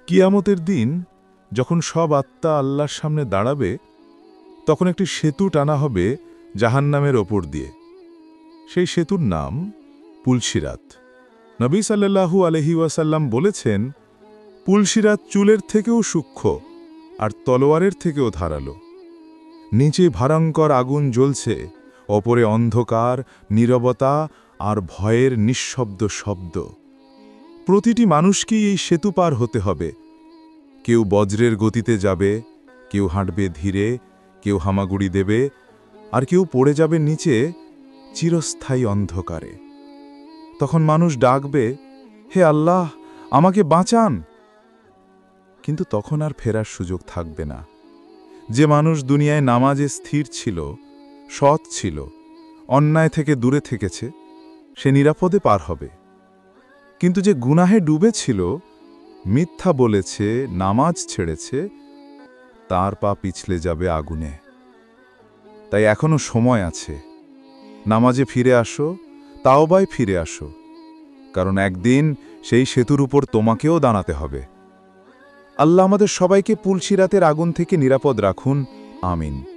কিয়ামতের দিন যখন সব আত্মা আল্লাহর সামনে দাঁড়াবে, তখন একটি সেতু টানা হবে জাহান্নামের ওপর দিয়ে। সেই সেতুর নাম পুলসিরাত। নবী সাল্লাল্লাহু আলাইহি ওয়াসাল্লাম বলেছেন, পুলসিরাত চুলের থেকেও সূক্ষ্ম আর তলোয়ারের থেকেও ধারালো। নিচে ভয়ঙ্কর আগুন জ্বলছে, ওপরে অন্ধকার, নীরবতা আর ভয়ের নিঃশব্দ শব্দ। প্রতিটি মানুষকেই এই সেতু পার হতে হবে। কেউ বজ্রের গতিতে যাবে, কেউ হাঁটবে ধীরে, কেউ হামাগুড়ি দেবে, আর কেউ পড়ে যাবে নিচে চিরস্থায়ী অন্ধকারে। তখন মানুষ ডাকবে, হে আল্লাহ, আমাকে বাঁচান। কিন্তু তখন আর ফেরার সুযোগ থাকবে না। যে মানুষ দুনিয়ায় নামাজে স্থির ছিল, সৎ ছিল, অন্যায় থেকে দূরে থেকেছে, সে নিরাপদে পার হবে। কিন্তু যে গুনাহে ডুবেছিল, মিথ্যা বলেছে, নামাজ ছেড়েছে, তার পা পিছলে যাবে আগুনে। তাই এখনো সময় আছে। নামাজে ফিরে আসো, তাওবায় ফিরে আসো, কারণ একদিন সেই সেতুর উপর তোমাকেও দাঁড়াতে হবে। আল্লাহ আমাদের সবাইকে পুলসিরাতের আগুন থেকে নিরাপদ রাখুন। আমিন।